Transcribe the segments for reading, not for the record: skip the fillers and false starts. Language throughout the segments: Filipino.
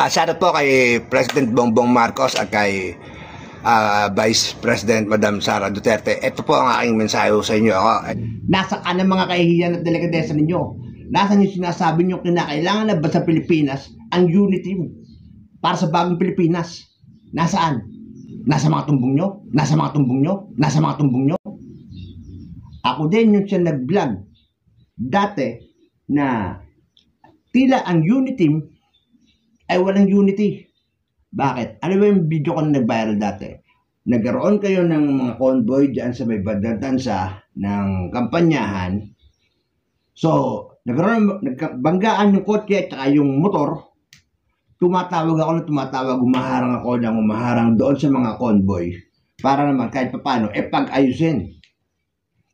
Shoutout po kay President Bongbong Marcos at kay Vice President Madam Sara Duterte. Ito po ang aking mensahe sa inyo. Nasaan ang mga kahihiyan at delikadesa ninyo? Nasaan yung sinasabi nyo kinakailangan na ba sa Pilipinas ang unity para sa bagong Pilipinas? Nasaan? Nasa mga tumbong nyo? Nasa mga tumbong nyo? Nasa mga tumbong nyo? Ako din yung siya nag-vlog dati na tila ang unity ay walang unity. Bakit? Ano ba yung video ko na nag-viral dati? Nagkaroon kayo ng mga convoy dyan sa may bandansa ng kampanyahan. So, nagbanggaan yung kotse at saka yung motor. Tumatawag umaharang ako ng umaharang doon sa mga convoy para naman kahit paano, pag-ayusin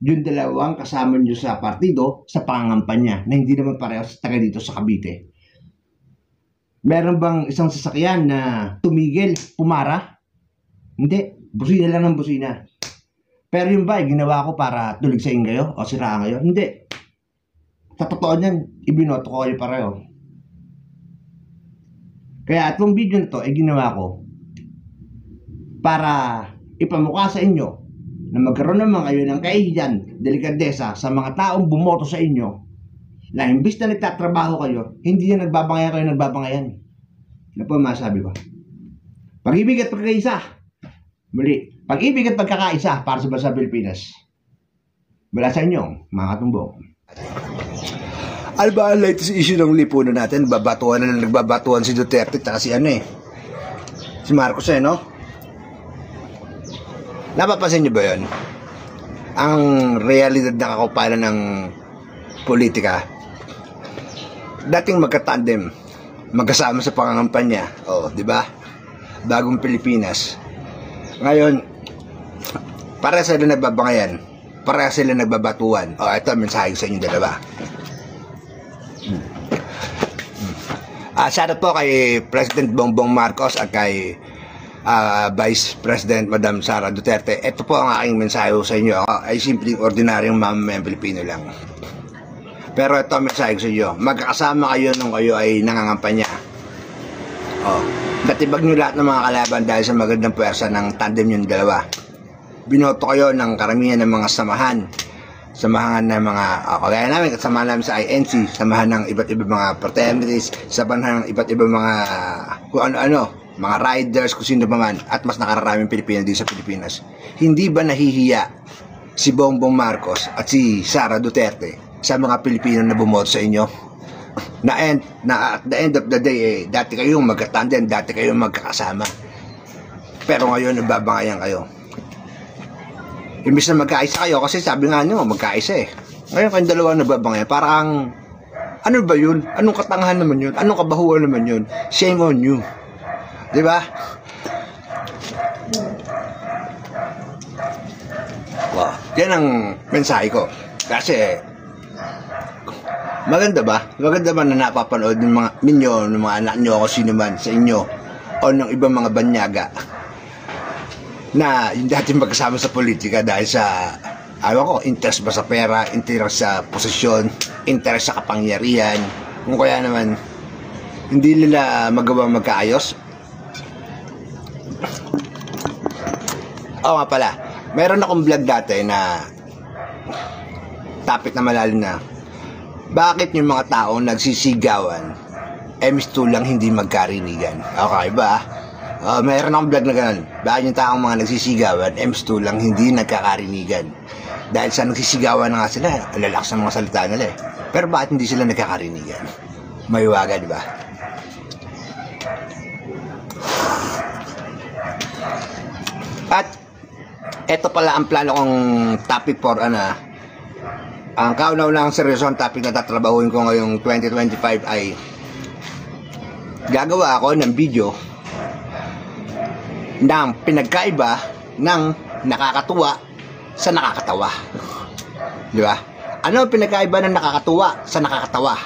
yung dalawang kasama nyo sa partido sa pangangampanya na hindi naman parehas taga dito sa Cavite. Meron bang isang sasakyan na tumigil, pumara? Hindi, busina lang ng busina. Pero yung ba, ginawa ko para tuligsain kayo o siraan kayo? Hindi. Sa totoo niyan, ibinoto ko kayo pareho. Kaya itong video na to ay ginawa ko para ipamukha sa inyo na magkaroon naman kayo ng kahihiyan, delikadesa sa mga taong bumoto sa inyo na imbis na nagtatrabaho kayo, hindi yan nagbabangayan. Ano po masabi ko? Pag-ibig at pagkakaisa. Muli, pag-ibig at pagkakaisa para sa bansa Pilipinas. Mula sa inyo, mga katumbong. Ano ba ang latest issue ng lipunan natin? Nagbabatuan si Duterte at si si Marcos no? Napapansin niyo ba yun? Ang realidad na kakupalan ng politika, dating magkatandem, magkasama sa pangangampanya, di ba? Bagong Pilipinas. Ngayon, para sila nagbabangayan, para sila nagbabatuan. Ito ang mensahe sa inyo dalawa. Shoutout po kay President Bongbong Marcos at kay Vice President Madam Sara Duterte. Ito po ang aking mensahe sa inyo. Ay simpleng ordinaryong mamamayang Pilipino lang. Pero ito ang mensahe sa inyo. Magkakasama kayo nung kayo ay nangangampanya. Natibag nyo lahat ng mga kalaban dahil sa magandang puwersa ng tandem yung dalawa. Binoto kayo ng karamihan ng mga samahan ng mga kagaya namin, kasamahan namin sa INC, samahan ng iba't ibang mga fraternities, samahan ng iba't ibang mga kung ano-ano, mga riders, kung sino pa man, at mas nakararaming Pilipino din sa Pilipinas. Hindi ba nahihiya si Bongbong Marcos at si Sara Duterte sa mga Pilipino na bumoto sa inyo? Na at the end of the day, dati kayong magkatandem, dati kayong magkakasama. Pero ngayon, nababangayan kayo. Imbis na magkaisa kayo, kasi sabi nga nyo, magkaisa Ngayon kayong dalawa nababangayan. Parang, ano ba yun? Anong katangahan naman yun? Anong kabahuan naman yun? Shame on you. Diba? Yan ang mensahe ko. Kasi, maganda ba? Maganda ba na napapanood ng mga ninyo, ng mga anak nyo o sino man sa inyo o ng ibang mga banyaga na yung dati magkasama sa politika dahil sa interest ba sa pera, interest sa posisyon, interest sa kapangyarihan, kung kaya naman hindi nila magawa magkaayos. Nga pala, meron akong vlog dati na topic na malalim na bakit yung mga tao nagsisigawan MS2 lang hindi magkarinigan. Okay ba? Meron akong vlog na ganun. Bakit yung taong mga nagsisigawan MS2 lang hindi nagkakarinigan? Dahil sa nagsisigawan na nga sila, lalakas ang mga salita nila Pero bakit hindi sila nagkakarinigan? Maywaga, di ba? At eto pala ang plano kong topic for ang kauna-unahang seryosong topic na tatrabahuin ko ngayong 2025 ay gagawa ako ng video ng pinagkaiba ng nakakatuwa sa nakakatawa. Di ba? Ano ang pinagkaiba ng nakakatuwa sa nakakatawa?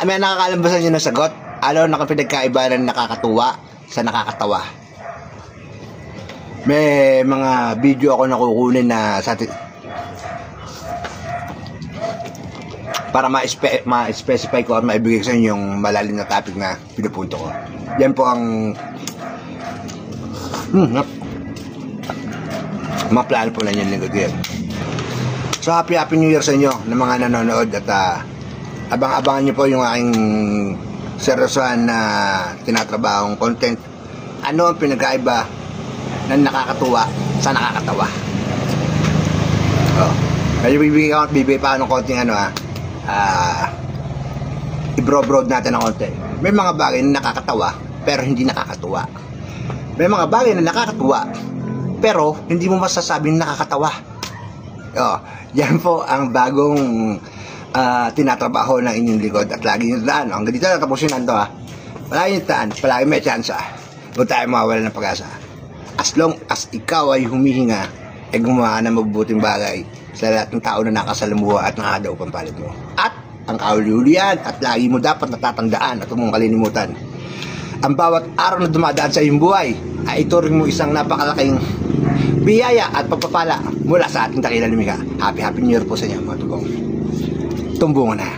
May nakakalambasan nyo na sagot. Ano ang pinagkaiba ng nakakatuwa sa nakakatawa? May mga video ako nakukunin na sa para ma-specify ko at maibigay ko sa inyo yung malalim na topic na pinupunto ko. Yan po ang mga plano po na yung lingkod ngayon. So happy New Year sa inyo ng mga nanonood at abang-abangan nyo po yung aking seryosohan na tinatrabahong content. Ano ang pinagkaiba na nakakatuwa sa nakakatawa? Medyo bibigay pa ako ng konting i-bro-broad natin ng konti. May mga bagay na nakakatawa pero hindi nakakatuwa. May mga bagay na nakakatuwa pero hindi mo masasabing nakakatawa. Yan po ang bagong tinatrabaho ng inyong likod at lagi nyo daan. Hanggang dito natapusin na ito. Palagi nyo daan, palagi may chance. Huwag tayo mawawala ng pag-asa. As long as ikaw ay humihinga, ay gumawa ng mabubuting bagay sa lahat ng tao na nakasalamuha at nakadaw pampalit mo. At ang kauli-ulian at lagi mo dapat natatandaan at huwag mong kalinimutan. Ang bawat araw na dumadaan sa iyong buhay ay ituring mo isang napakalaking biyaya at pagpapala mula sa ating dakilang lumikha. Happy New Year po sa inyo mga tugong. Tumbungan na.